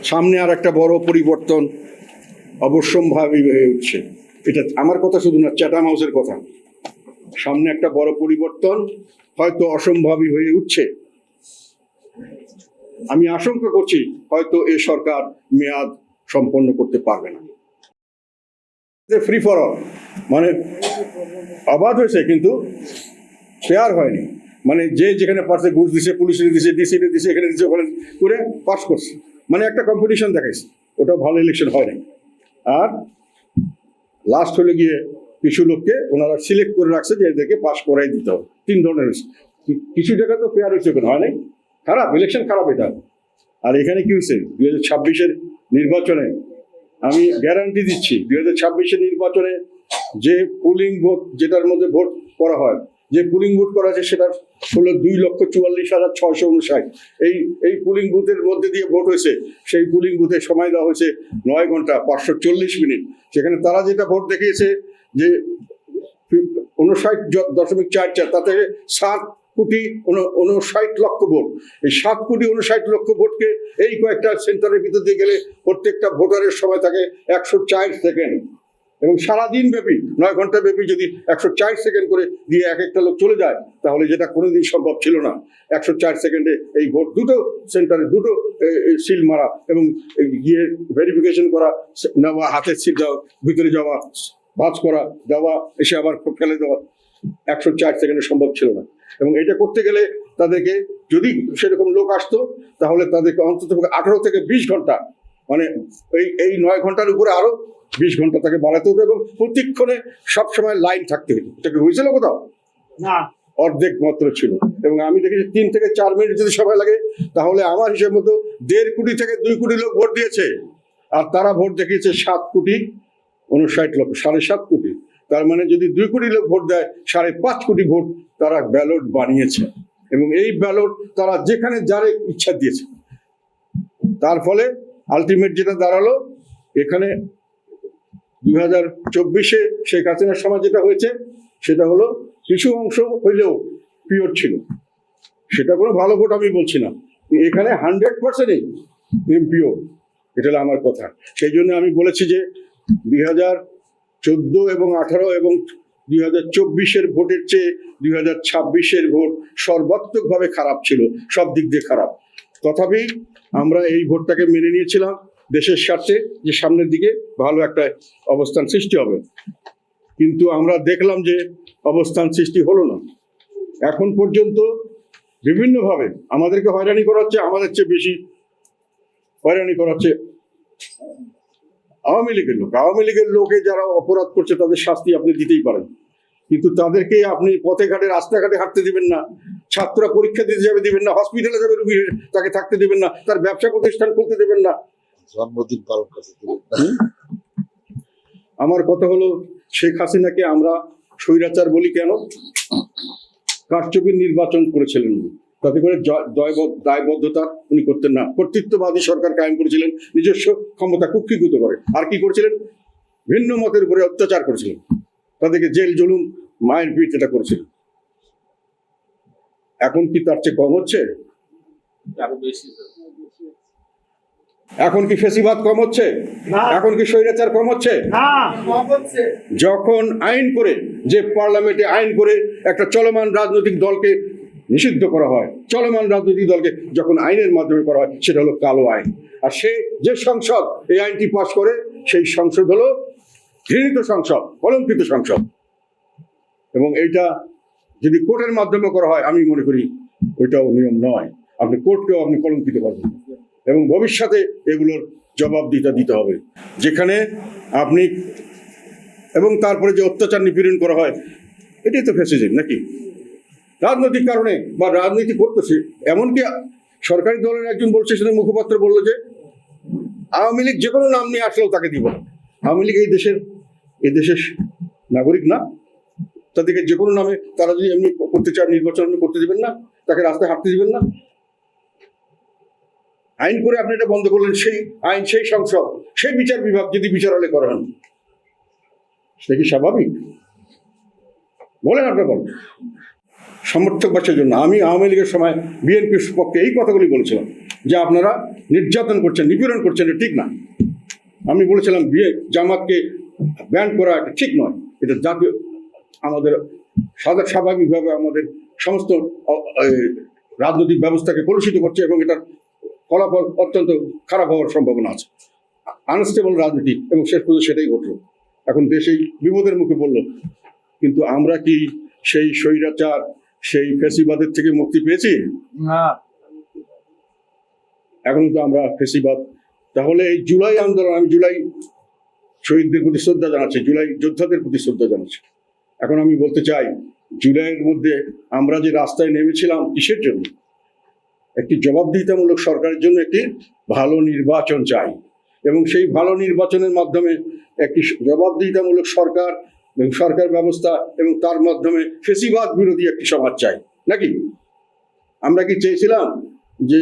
সামনে আর একটা বড় পরিবর্তন অবশ্যম্ভাবী হয়ে উঠছে। এটা আমার কথা শুধু না, চ্যাটাম হাউসের কথা। সামনে একটা বড় পরিবর্তন হয়তো অসম্ভাবী হয়ে উঠছে। আমি আশঙ্কা করছি হয়তো এ সরকার মেয়াদ সম্পন্ন করতে পারবে না। ফ্রি ফর অল মানে অবাধ হয়েছে কিন্তু ফেয়ার হয়নি। মানে যে যেখানে পারছে ঘুষ দিছে, পুলিশের দিছে, ডিসিতে দিছে, এখানে দিছে, ওখানে করে পাস করছে। মানে একটা কম্পিটিশন দেখাইছে, ওটা ভালো ইলেকশন হয় নাই। আর লাস্ট হলে গিয়ে কিছু লোককে ওনারা সিলেক্ট করে রাখছে যে এদেরকে পাস করাই দিতে হবে। 3 ধরনের হয়েছে। কিছু জায়গা তো ফেয়ার হয়েছে, ওখানে হয় নাই। খারাপ ইলেকশন, খারাপ এটা। আর এখানে কি হয়েছে 2026-এর নির্বাচনে আমি গ্যারান্টি দিচ্ছি 2026-এর নির্বাচনে যে পুলিং ভোট, যেটার মধ্যে ভোট করা হয়, যে পুলিং বুথ করা আছে সেটা হলো 2,44,659। এই পুলিং বুথের মধ্যে দিয়ে ভোট হয়েছে। সেই পুলিং বুথে সময় দেওয়া হয়েছে 9 ঘন্টা 540 মিনিট। সেখানে তারা যেটা ভোট দেখিয়েছে যে 59.44, তাতে 7,59,00,000 ভোট। এই 7,59,00,000 ভোটকে এই কয়েকটা সেন্টারের ভিতর দিয়ে গেলে প্রত্যেকটা ভোটারের সময় থাকে 104 সেকেন্ড। এবং সারাদিন ব্যাপী 9 ঘন্টা ব্যাপী যদি 104 সেকেন্ড করে দিয়ে এক একটা লোক চলে যায়, তাহলে যেটা কোনোদিন সম্ভব ছিল না। 104 সেকেন্ডে এই ভোট, দুটো সেন্টারে দুটো সিল মারা এবং গিয়ে ভেরিফিকেশন করা, নেওয়া, হাতের সিল দেওয়া, ভিতরে যাওয়া, ভাঁজ করা, দেওয়া, এসে আবার ফেলে দেওয়া, 104 সেকেন্ডে সম্ভব ছিল না। এবং এটা করতে গেলে তাদেরকে, যদি সেরকম লোক আসতো, তাহলে তাদেরকে অন্তত 18 থেকে 20 ঘন্টা, মানে এই 9 ঘন্টার উপরে আরো 20 ঘন্টা তাকে বাড়াতে হতো এবং প্রতিক্ষণে সবসময় লাইন থাকতে হতো। এটা কি হয়েছিল কোথাও? না, অর্ধেক মাত্র ছিল। এবং আমি দেখেছি 3 থেকে 4 মিনিট যদি সময় লাগে, তাহলে আমার হিসেব মতো 1.5 কোটি থেকে 2 কোটি লোক ভোট দিয়েছে। আর তারা ভোট দেখিয়েছে 7,59,00,000, 7.5 কোটি। তার মানে যদি 2 কোটি লোক ভোট দেয়, 5.5 কোটি ভোট তারা ব্যালট বানিয়েছে। এবং এই ব্যালট তারা যেখানে যারে ইচ্ছা দিয়েছে। তার ফলে আলটিমেট যেটা দাঁড়ালো, এখানে 2024-এ শেখ হাসিনার সময় যেটা হয়েছে, সেটা হলো কিছু অংশ হইলেও পিওর ছিল। সেটা কোনো ভালো ভোট আমি বলছি না, এখানে 100%ই ইমপিওর। এটা হলো আমার কথা। সেই জন্য আমি বলেছি যে 2014 এবং 18 এবং 2024-এর ভোটের চেয়ে 2026-এর ভোট সর্বাত্মকভাবে খারাপ ছিল, সব দিক দিয়ে খারাপ। তথাপি আমরা এই ভোটটাকে মেনে নিয়েছিলাম দেশের স্বার্থে, যে সামনের দিকে ভালো একটা অবস্থান সৃষ্টি হবে। কিন্তু আমরা দেখলাম যে অবস্থান সৃষ্টি হলো না। এখন পর্যন্ত বিভিন্নভাবে আমাদেরকে হয়রানি করা হচ্ছে। আমাদের চেয়ে বেশি হয়রানি করা হচ্ছে আওয়ামী লীগের লোক। আওয়ামী লীগের লোকে যারা অপরাধ করছে তাদের শাস্তি আপনি দিতেই পারেন, কিন্তু তাদেরকে আপনি পথে ঘাটে, রাস্তাঘাটে হাঁটতে দিবেন না, ছাত্ররা পরীক্ষা দিতে যাবে দিবেন না, হসপিটালে যাবে রুগী তাকে থাকতে দেবেন না, তার ব্যবসা প্রতিষ্ঠান করতে দেবেন না, জন্মদিন পালন করতে দেবেন না। আমার কথা হলো, শেখ হাসিনাকে আমরা স্বৈরাচার বলি কেন? কারচুপির নির্বাচন করেছিলেন, তাতে করে দায়বদ্ধতা উনি করতেন না। কর্তৃত্ববাদী সরকার কায়েম করেছিলেন, নিজস্ব ক্ষমতা কুক্ষিগত করে। আর কি করেছিলেন? ভিন্ন মতের উপরে অত্যাচার করেছিলেন, তাদেরকে জেল জুলুম, মায়ের পিঠ এটা করেছিলেন। এখন কি তার চেয়ে কম হচ্ছে? এখন কি ফেসিবাদ কম হচ্ছে? এখন কি স্বৈরাচার কম হচ্ছে? যখন আইন করে, যে পার্লামেন্টে আইন করে একটা চলমান রাজনৈতিক দলকে নিষিদ্ধ করা হয়, চলমান রাজনৈতিক দলকে যখন আইনের মাধ্যমে করা হয়, সেটা হলো কালো আইন। আর যে সংসদ এই আইনটি পাশ করে, সেই সংসদ হলো ঘৃণিত সংসদ, কলঙ্কিত সংসদ। এবং এইটা যদি কোর্টের মাধ্যমে করা হয়, আমি মনে করি ওইটাও নিয়ম নয়। আপনি কোর্টকেও আপনি কলঙ্কিত করবেন, এবং ভবিষ্যতে এগুলোর জবাবদিহিতা দিতে হবে। যেখানে আপনি, এবং তারপরে যে অত্যাচার নিপীড়ন করা হয়, এটাই তো ফ্যাসিজম নাকি? রাজনৈতিক কারণে বা রাজনীতি করতেছে। এমনকি সরকারি দলের একজন বলছে, সেটা মুখপাত্র বললো যে আওয়ামী লীগ যে কোনো নাম নিয়ে আসলেও তাকে দিব না। আওয়ামী লীগ এই দেশের নাগরিক না? তাদেরকে যে কোনো নামে, তারা যদি এমনি করতে চায়, নির্বাচন আপনি করতে দিবেন না? তাকে রাস্তায় হাঁটতে দিবেন না? আইন করে আপনি এটা বন্ধ করলেন। সেই আইন, সেই সংসদ, সেই বিচার বিভাগ যদি বিচারালয় করেন, সেটা কি স্বাভাবিক? বলেন, আপনার বলেন। সমর্থক বাঁচার জন্য আমি আওয়ামী লীগের সময় বিএনপির পক্ষে এই কথাগুলি বলেছিলাম যে আপনারা নির্যাতন করছেন, নিপীড়ন করছেন, এটা ঠিক না। আমি বলেছিলাম বিয়ে জামাতকে ব্যান করা এটা ঠিক নয়, এটা জাতীয় আমাদের স্বাভাবিকভাবে আমাদের সমস্ত রাজনৈতিক ব্যবস্থাকে কলুষিত করছে এবং এটার ফলাফল অত্যন্ত খারাপ হওয়ার সম্ভাবনা আছে। আনস্টেবল রাজনীতি, এবং শেষ পর্যন্ত সেটাই ঘটল। এখন দেশ এই বিপদের মুখে পড়ল। কিন্তু আমরা কি সেই স্বৈরাচার, সেই ফ্যাসিবাদের থেকে মুক্তি পেয়েছি? এখন তো আমরা ফ্যাসিবাদ। তাহলে এই জুলাই আন্দোলন, আমি জুলাই শহীদদের প্রতি শ্রদ্ধা জানাচ্ছি, জুলাই যোদ্ধাদের প্রতি শ্রদ্ধা জানাচ্ছি। এখন আমি বলতে চাই, জুলাইয়ের মধ্যে আমরা যে রাস্তায় নেমেছিলাম কিসের জন্য? একটি জবাবদিহিতামূলক সরকারের জন্য একটি ভালো নির্বাচন চাই, এবং সেই ভালো নির্বাচনের মাধ্যমে একটি জবাবদিহিতামূলক সরকার এবং সরকার ব্যবস্থা, এবং তার মাধ্যমে ফ্যাসিবাদ বিরোধী একটি সমাজ চাই নাকি? আমরা কি চেয়েছিলাম যে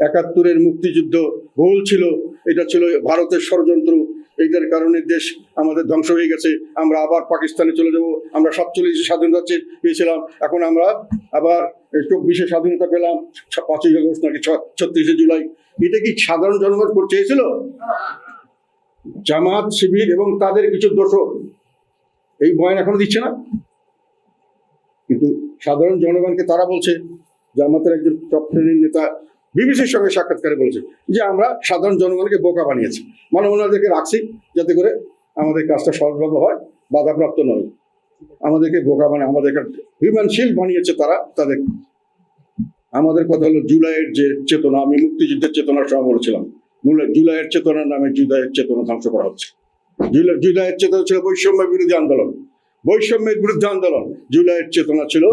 ৭১-এর মুক্তিযুদ্ধ ভুল ছিল, এটা ছিল ভারতের ষড়যন্ত্র, এইটার কারণে দেশ আমাদের ধ্বংস হয়ে গেছে, আমরা আবার পাকিস্তানে চলে যাব, আমরা ৪৭-এ স্বাধীনতা পেয়েছিলাম, এখন আমরা আবার ২৪-এ স্বাধীনতা পেলাম, ৫ই আগস্ট নাকি ৩৬শে জুলাই? এটা কি সাধারণ জনগণ করতে চেয়েছিল? জামাত, শিবির এবং তাদের কিছু দোসর এই বয়ান এখনো দিচ্ছে না, কিন্তু সাধারণ জনগণকে তারা বলছে। জামাতের একজন টপ শ্রেণীর নেতা বিবিসির সঙ্গে সাক্ষাৎকারে বলেছে যে আমরা সাধারণ জনগণকে বোকা বানিয়েছি, মানে ওনাদেরকে রাখছি যাতে করে আমাদের কাজটা সহজভাবে হয়, বাধাপ্রাপ্ত নয়, আমাদেরকে বোকা বানিয়ে আমাদেরকে হিউম্যান শিল্ড বানিয়েছে তারা তাদের। আমাদের কথা হলো জুলাইয়ের যে চেতনা, আমি মুক্তিযুদ্ধের চেতনার সময় বলেছিলাম, জুলাইয়ের চেতনার নামে জুলাইয়ের চেতনা ধ্বংস করা হচ্ছে। জুলাইয়ের চেতনা ছিল বৈষম্য বিরোধী আন্দোলন, বৈষম্যের বিরুদ্ধে আন্দোলন। জুলাইয়ের চেতনা ছিল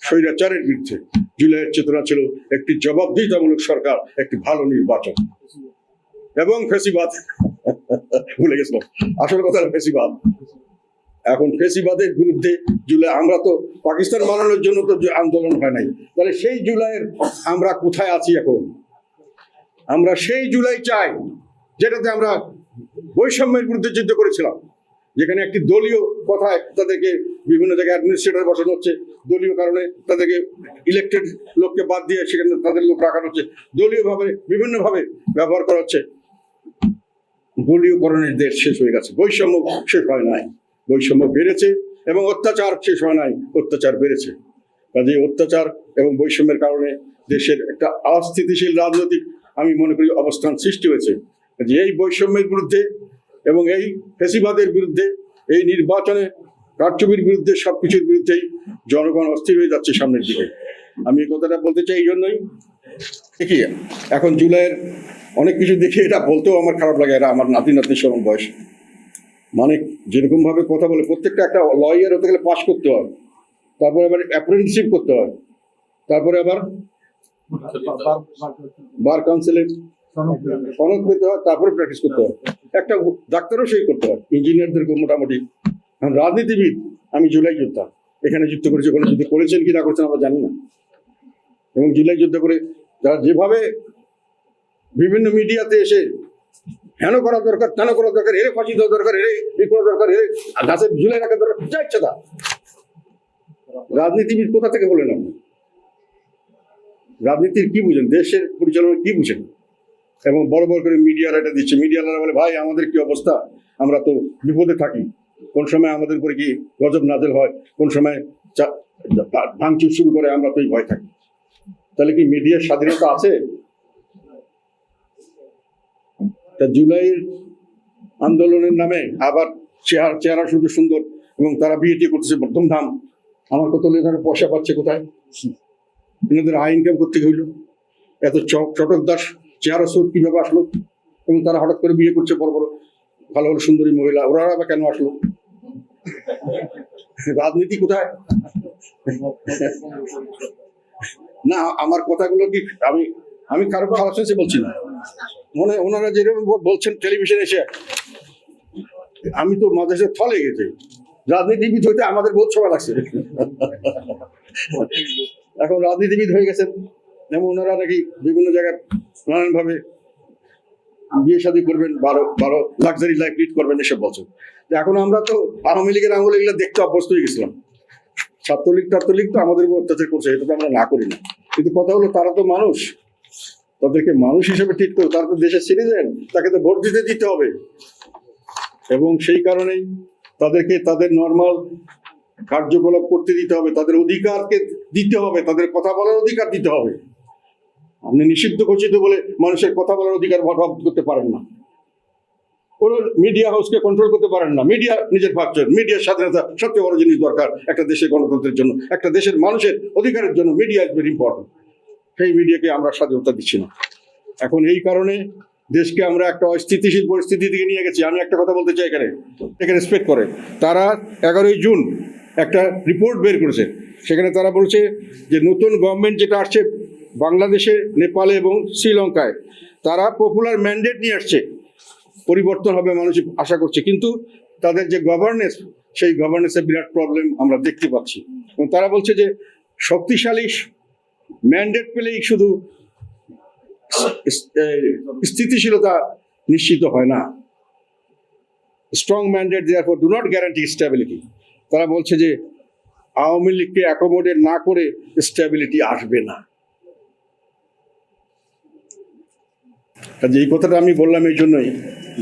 স্বৈরাচারের বিরুদ্ধে, জুলাইয়ের চেতনা ছিল একটি জবাবদিহিতামূলক সরকার, একটি ভালো নির্বাচন এবং ফ্যাসিবাদ। ভুলে গেছিলাম, আসল কথা হলো ফ্যাসিবাদ। এখন ফ্যাসিবাদের বিরুদ্ধে জুলাই, আমরা তো পাকিস্তান বানানোর জন্য তো আন্দোলন হয় নাই, তাহলে সেই জুলাইয়ের আমরা কোথায় আছি এখন? আমরা সেই জুলাই চাই যেটাতে আমরা বৈষম্যের বিরুদ্ধে যুদ্ধ করেছিলাম, যেখানে একটি দলীয় কথায় তাদেরকে বিভিন্ন জায়গায় অ্যাডমিনিস্ট্রেটর বসানো হচ্ছে, দলীয় কারণে তাদেরকে ইলেক্টেড লোককে বাদ দিয়ে সেখানে তাদের লোক রাখানো হচ্ছে, দলীয়ভাবে বিভিন্নভাবে ব্যবহার করা হচ্ছে। দলীয়করণের দেশ শেষ হয়ে গেছে, বৈষম্য শেষ হয় নাই, বৈষম্য বেড়েছে, এবং অত্যাচার শেষ হয় নাই, অত্যাচার বেড়েছে। কাজে অত্যাচার এবং বৈষম্যের কারণে দেশের একটা অস্থিতিশীল রাজনৈতিক, আমি মনে করি, অবস্থান সৃষ্টি হয়েছে। যে এই বৈষম্যের বিরুদ্ধে এবং এই ফ্যাসিবাদের বিরুদ্ধে, এই নির্বাচনে কারচুপির বিরুদ্ধে, সবকিছুর বিরুদ্ধেই জনগণ অস্থির হয়ে যাচ্ছে সামনের দিকে। আমি এই কথাটা বলতে চাই এই জন্যই, দেখি এখন জুলাইয়ের অনেক কিছু দেখে এটা বলতেও আমার খারাপ লাগে। এরা আমার নাতি নাতনির সমান বয়স, মানে যেরকম ভাবে কথা বলে, প্রত্যেকটা একটা লয়ার হতে গেলে পাস করতে হয়, তারপরে আবার অ্যাপ্রেন্টিসশিপ করতে হয়, তারপরে আবার বার কাউন্সিলে সনদ পেতে হয়, তারপরে প্র্যাকটিস করতে হয়, একটা ডাক্তারও সেই করতে হয়, ইঞ্জিনিয়ারদেরকে মোটামুটি। রাজনীতিবিদ, আমি জুলাই যোদ্ধা, এখানে যুদ্ধ করেছি, ওখানে যুদ্ধ করেছেন কি না করেছেন আমরা জানি না, এবং জুলাই যুদ্ধ করে যারা যেভাবে বিভিন্ন মিডিয়াতে এসে হেন করা দরকার, তেন করা দরকার, এরে ফাঁসি দেওয়া দরকার, এরে ই করা দরকার, এরে গাছের ঝুলে রাখা দরকার, যা ইচ্ছা তা। রাজনীতিবিদ কোথা থেকে বলেন আপনি? রাজনীতির কি বুঝেন, দেশের পরিচালনা কি বুঝেন? এবং বড় বড় করে মিডিয়ারা এটা দিচ্ছে, মিডিয়ারা বলে ভাই আমাদের কি অবস্থা, আমরা তো বিপদে থাকি, কোন সময় আমাদের উপরে কি গজব নাজেল হয়, কোন সময় ভাঙচুর শুরু করে, আমরা তো এই ভয় থাকি। তাহলে কি মিডিয়ার স্বাধীনতা আছে? তা জুলাইয়ের আন্দোলনের নামে আবার চেহারা শুধু সুন্দর, এবং তারা বিয়ে টিয়ে করতেছে ধুমধাম। আমার কত এখানে পয়সা পাচ্ছে কোথায়? এনাদের আয় ইনকাম করতে হইল, এত চটক দাস চেহারা স্রোত কিভাবে আসলো? এবং তারা হঠাৎ করে বিয়ে করছে বড় বড় ভালো ভালো সুন্দরী মহিলা, ওরা আবার কেন আসলো? রাজনীতি কোথায়? না, আমার কথাগুলো কি আমি কারো খারাপ শেষে বলছি না, মনে ওনারা যেরকম বলছেন টেলিভিশনে এসে, আমি তো মাঝে থলে গেছে। রাজনীতিবিদ হইতে আমাদের বহুত সময় লাগছে, এখন রাজনীতিবিদ হয়ে গেছেন, এবং ওনারা নাকি বিভিন্ন জায়গায় নানানভাবে বিয়ে শাদী করবেন, বারো লাক্সারি লাইফ লিড করবেন, এসব বলছেন। এখন আমরা তো আওয়ামী লীগের আমলে এগুলো দেখতে অভ্যস্ত হয়ে গেছিলাম। ছাত্রলীগ তো আমাদের উপর অত্যাচার করছে, এটা তো আমরা না করি না, কিন্তু কথা হলো তারা তো মানুষ, তাদেরকে মানুষ হিসেবে ট্রিট করবে। তারা তো দেশের সিটিজেন, তাকে তো ভোট দিতে হবে। এবং সেই কারণেই তাদেরকে তাদের নর্মাল কার্যকলাপ করতে দিতে হবে, তাদের অধিকারকে দিতে হবে, তাদের কথা বলার অধিকার দিতে হবে। আপনি নিষিদ্ধ ঘোষিত বলে মানুষের কথা বলার অধিকার বরবাদ করতে পারেন না। কোন মিডিয়া হাউসকে কন্ট্রোল করতে পারেন না। মিডিয়া নিজের ভাবছেন, মিডিয়ার স্বাধীনতা সবচেয়ে বড় জিনিস দরকার একটা দেশের গণতন্ত্রের জন্য, একটা দেশের মানুষের অধিকারের জন্য মিডিয়া ইজ ভেরি ইম্পর্টেন্ট। সেই মিডিয়াকে আমরা স্বাধীনতা দিচ্ছি না। এখন এই কারণে দেশকে আমরা একটা অস্থিতিশীল পরিস্থিতি দিকে নিয়ে গেছি। আমি একটা কথা বলতে চাই, এখানে রেসপেক্ট করে তারা 11ই জুন একটা রিপোর্ট বের করেছে। সেখানে তারা বলছে যে নতুন গভর্নমেন্ট যেটা আসছে বাংলাদেশে, নেপালে এবং শ্রীলঙ্কায়, তারা পপুলার ম্যান্ডেট নিয়ে আসছে, পরিবর্তন হবে মানুষ আশা করছে, কিন্তু তাদের যে গভর্নেন্স, সেই গভর্নেন্সের বিরাট প্রবলেম আমরা দেখতে পাচ্ছি। এবং তারা বলছে যে শক্তিশালী ম্যান্ডেট পেলেই শুধু স্থিতিশীলতা নিশ্চিত হয় না। Strong mandate therefore do not guarantee stability. তারা বলছে যে আওয়ামী লীগকে অ্যাকোমোডেট না করে স্টেবিলিটি আসবে না। এই কথাটা আমি বললাম এই জন্যই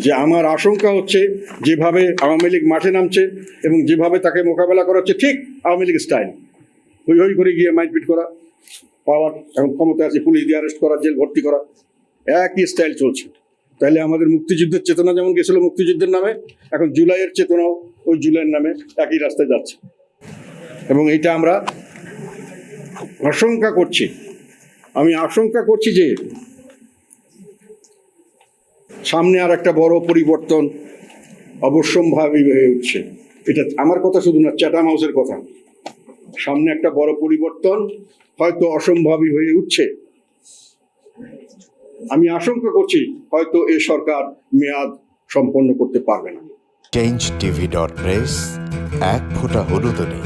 যে আমার আশঙ্কা হচ্ছে যেভাবে আওয়ামী লীগ মাঠে নামছে এবং যেভাবে তাকে মোকাবেলা করা হচ্ছে, ঠিক আওয়ামী লীগ স্টাইল, হই হই করে গিয়ে মাইটপিট করা, পাওয়ার এখন ক্ষমতা আছে, পুলিশ দিয়ে অ্যারেস্ট করা, জেল ভর্তি করা, একই স্টাইল চলছে। তাহলে আমাদের মুক্তিযুদ্ধের চেতনা যেমন গেছিল মুক্তিযুদ্ধের নামে, এখন জুলাইয়ের চেতনাও ওই জুলাইয়ের নামে একই রাস্তায় যাচ্ছে। এবং এইটা আমরা আশঙ্কা করছি। আমি আশঙ্কা করছি যে সামনে আর একটা বড় পরিবর্তন অবশ্যম্ভাবী হয়ে উঠছে। এটা আমার কথা শুধু না, চ্যাটাম হাউসের কথা। সামনে একটা বড় পরিবর্তন হয়তো অসম্ভাবী হয়ে উঠছে। আমি আশঙ্কা করছি হয়তো এ সরকার মেয়াদ সম্পন্ন করতে পারবে না। changeTV.press, এক ফোঁটা হলুদ নেই।